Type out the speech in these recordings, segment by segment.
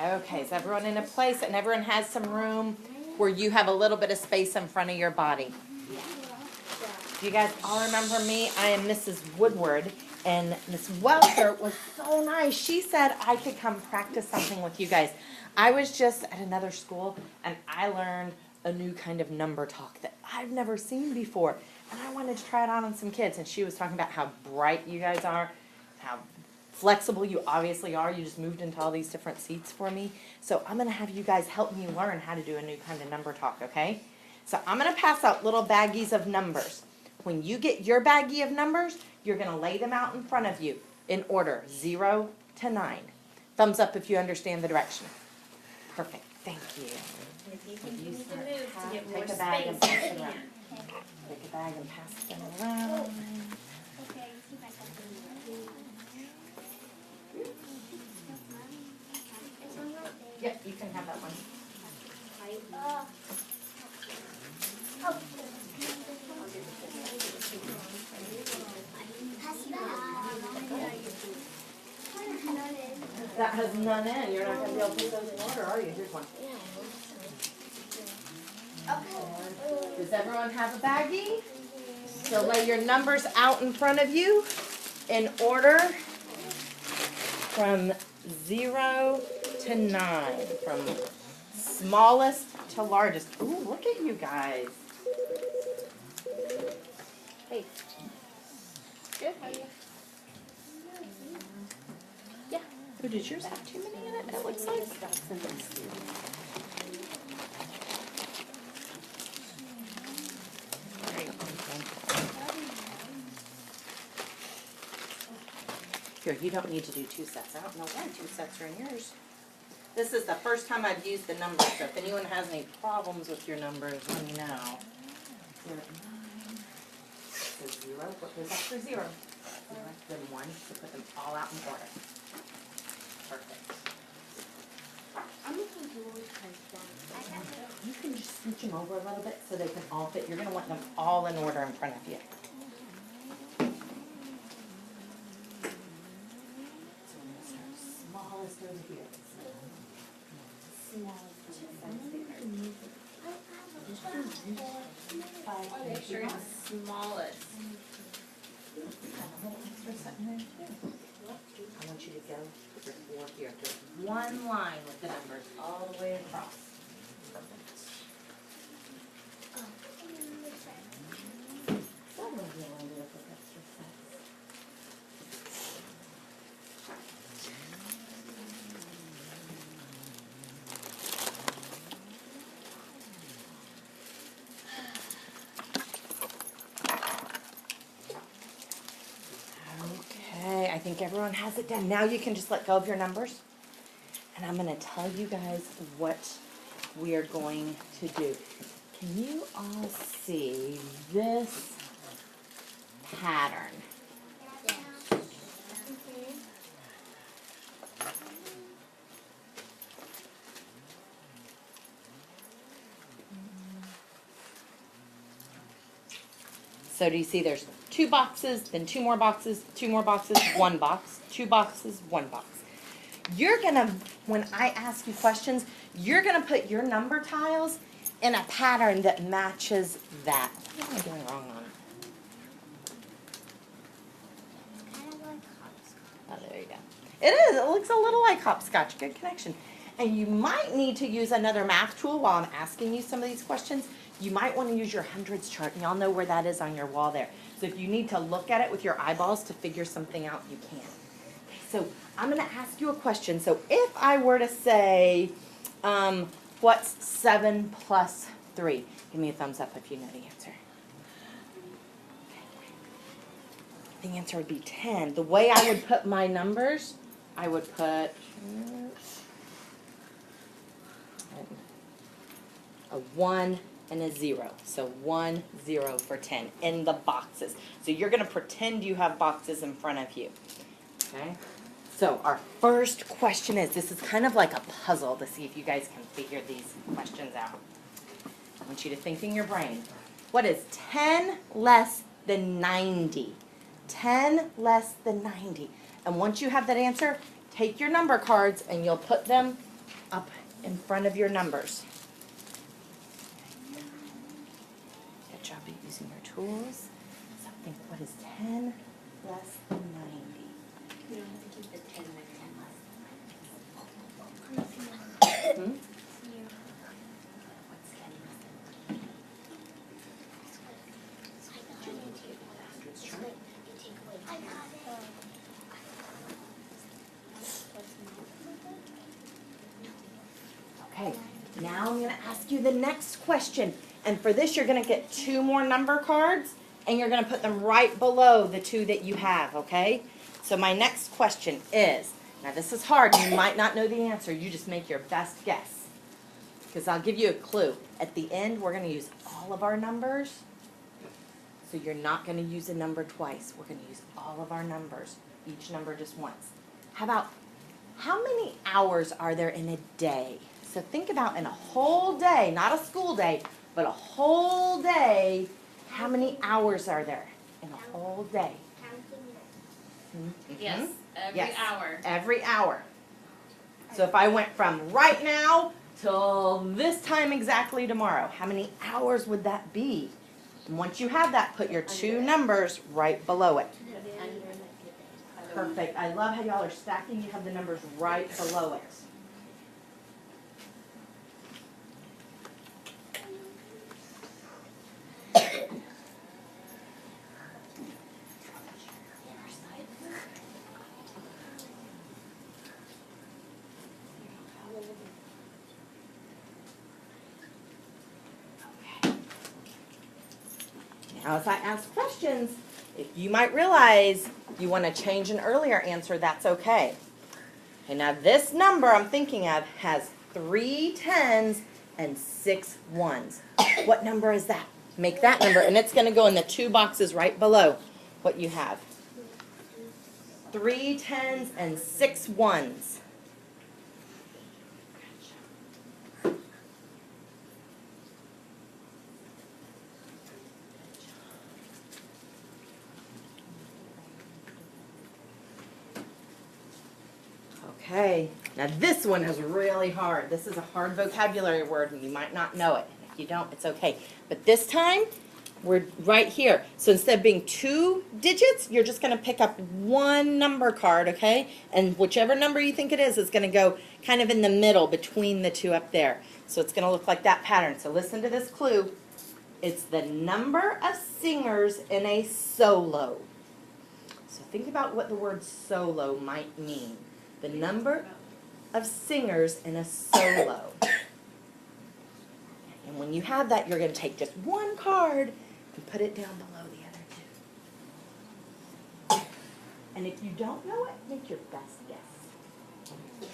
Okay, is everyone in a place and everyone has some room where you have a little bit of space in front of your body? Do you guys all remember me? I am Mrs. Woodward, and Miss Welker was so nice. She said I could come practice something with you guys. I was just at another school, and I learned a new kind of number talk that I've never seen before, and I wanted to try it out on some kids, and she was talking about how bright you guys are, how flexible you obviously are. You just moved into all these different seats for me. So I'm going to have you guys help me learn how to do a new kind of number talk, okay? So I'm going to pass out little baggies of numbers. When you get your baggie of numbers, you're going to lay them out in front of you in order, 0 to 9. Thumbs up if you understand the direction. Perfect. Thank you. If you think you need to move to get more Take a bag and space, pass you it around. can. Take a bag and pass them around. Yep, you can have that one. That has none in. You're not going to be able to put those in order, are you? Here's one. Does everyone have a baggie? So lay your numbers out in front of you in order from 0 to 9. From smallest to largest. Ooh, look at you guys. Hey. Good. How are you? Yeah. Oh, did yours have too many in it? It looks like. Here, you don't need to do 2 sets. I don't know why 2 sets are in yours. This is the first time I've used the numbers, so if anyone has any problems with your numbers, let me know. 0 to 9. So 0, what goes after 0? 0, then 1, so put them all out in order. Perfect. You can just scooch them over a little bit so they can all fit. You're going to want them all in order in front of you. So we're going to start smallest over here. Make sure it's smallest. I want you to go for 4 here. Just one line with the numbers all the way across. Perfect. Okay, I think everyone has it done. Now you can just let go of your numbers. And I'm going to tell you guys what we are going to do. Can you all see this pattern? So do you see there's 2 boxes, then 2 more boxes, 2 more boxes, 1 box, 2 boxes, 1 box. You're going to, when I ask you questions, you're going to put your number tiles in a pattern that matches that. What am I doing wrong on? Oh, there you go. It is. It looks a little like hopscotch. Good connection. And you might need to use another math tool while I'm asking you some of these questions. You might want to use your hundreds chart, and y'all know where that is on your wall there. So if you need to look at it with your eyeballs to figure something out, you can. Okay, so I'm going to ask you a question. So if I were to say, what's 7 plus 3? Give me a thumbs up if you know the answer. The answer would be 10. The way I would put my numbers, I would put a 1 and a 0. So 1, 0 for 10 in the boxes. So you're going to pretend you have boxes in front of you. Okay? So our first question is, this is kind of like a puzzle to see if you guys can figure these questions out. I want you to think in your brain. What is 10 less than 90? 10 less than 90. And once you have that answer, take your number cards and you'll put them up in front of your numbers. Good job at using your tools. So think, what is 10 less than 90? You don't have to keep the 10 there. Hmm? Okay, now I'm going to ask you the next question. And for this, you're going to get 2 more number cards, and you're going to put them right below the 2 that you have, okay? So my next question is, now this is hard, you might not know the answer, you just make your best guess. Because I'll give you a clue. At the end, we're going to use all of our numbers. So you're not going to use a number twice. We're going to use all of our numbers, each number just once. How many hours are there in a day? So think about in a whole day, not a school day, but a whole day, how many hours are there in a whole day? Mhm. Yes, every Yes. hour. Every hour. So if I went from right now till this time exactly tomorrow, how many hours would that be? And once you have that, put your 2 numbers right below it. Perfect. I love how y'all are stacking. You have the numbers right below it. Now, if I ask questions, if you might realize you want to change an earlier answer, that's okay. Okay, now this number I'm thinking of has 3 10s and 6 1s. What number is that? Make that number, and it's going to go in the 2 boxes right below what you have. 3 10s and 6 1s. Okay, now this one is really hard. This is a hard vocabulary word and you might not know it. If you don't, it's okay. But this time, we're right here. So instead of being 2 digits, you're just going to pick up 1 number card, okay? And whichever number you think it is going to go kind of in the middle between the 2 up there. So it's going to look like that pattern. So listen to this clue. It's the number of singers in a solo. So think about what the word solo might mean. The number of singers in a solo. And when you have that, you're going to take just 1 card and put it down below the other 2. And if you don't know it, make your best guess.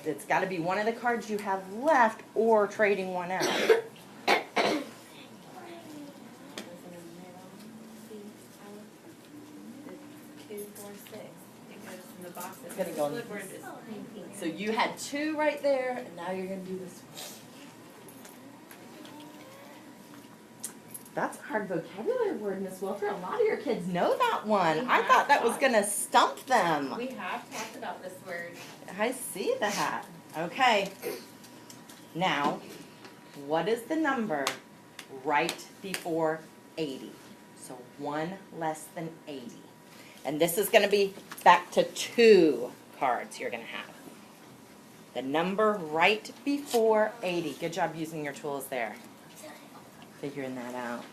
It's got to be one of the cards you have left or trading one out. It's gonna go in. So you had 2 right there, and now you're going to do this one. That's a hard vocabulary word, Miss Wilfer. A lot of your kids know that one. I thought that was going to stump them. We have talked about this word. I see that. Okay. Now, what is the number right before 80? So 1 less than 80. And this is going to be back to 2 cards you're going to have. The number right before 80. Good job using your tools there. Figuring that out.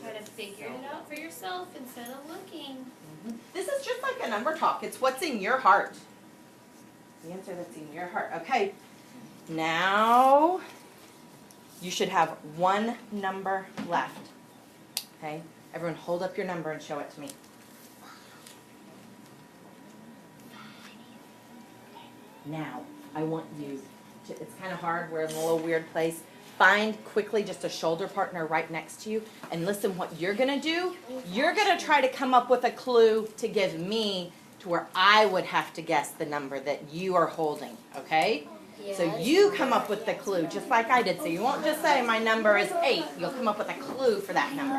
Try to figure it out for yourself instead of looking. This is just like a number talk. It's what's in your heart. The answer that's in your heart. Okay. Now, you should have 1 number left. Okay? Everyone hold up your number and show it to me. Now, I want you to, it's kind of hard, we're in a little weird place. Find quickly just a shoulder partner right next to you. And listen, what you're going to do, you're going to try to come up with a clue to give me to where I would have to guess the number that you are holding, okay? Yeah. So you come up with the clue, just like I did. So you won't just say my number is 8. You'll come up with a clue for that number.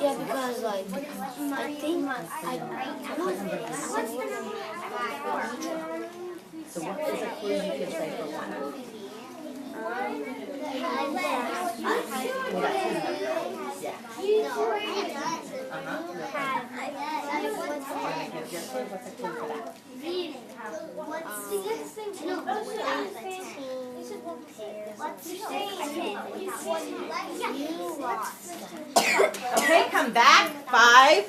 Yeah, because like I think So what is a clue you could say for 1? Yeah. What's a clue for that? Okay, come back. 5,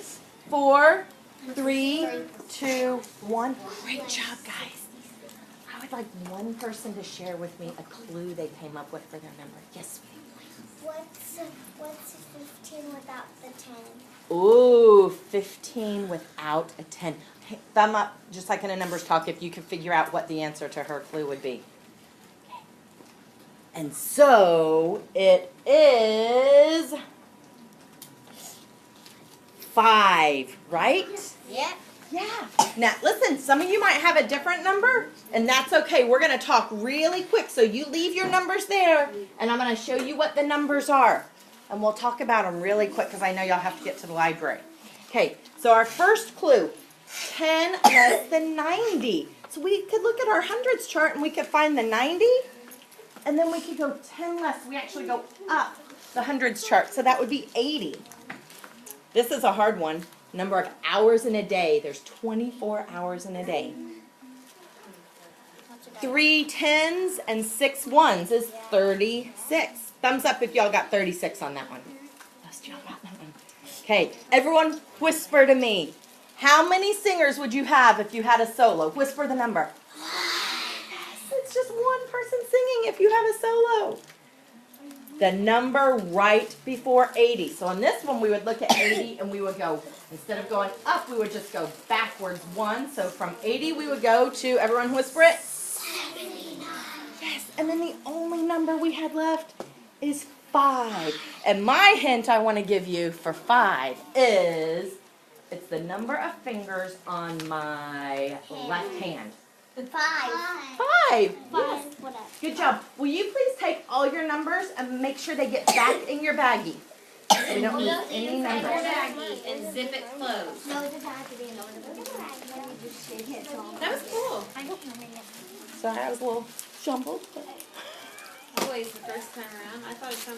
4, 3, 2, 1. Great job, guys. I would like one person to share with me a clue they came up with for their number. Yes, sweetie. What's 15 without the 10? Ooh, 15 without a 10. Hey, thumb up, just like in a numbers talk, if you can figure out what the answer to her clue would be. Okay. And so it is 5, right? Yep. Yeah. Now, listen, some of you might have a different number, and that's okay. We're going to talk really quick, so you leave your numbers there, and I'm going to show you what the numbers are. And we'll talk about them really quick because I know y'all have to get to the library. Okay, so our first clue, 10 less than 90. So we could look at our hundreds chart and we could find the 90, and then we could go 10 less. We actually go up the hundreds chart, so that would be 80. This is a hard one. Number of hours in a day. There's 24 hours in a day. 3 10s and 6 1s is 36. Thumbs up if y'all got 36 on that one. Most of y'all got that one. Okay, everyone whisper to me. How many singers would you have if you had a solo? Whisper the number. Yes, it's just one person singing if you have a solo. The number right before 80. So on this one, we would look at 80 and we would go, instead of going up, we would just go backwards 1. So from 80, we would go to, everyone whisper it. 79. Yes, and then the only number we had left is 5. And my hint I want to give you for 5 is, it's the number of fingers on my left hand. 5. 5. Yes. Whatever. Good job. Will you please take all your numbers and make sure they get back in your baggie? We don't need any numbers. Baggie and zip it closed. No, it doesn't have to be in order. That was cool. Sorry, I was a little jumbled. Always the first time around. I thought it sounded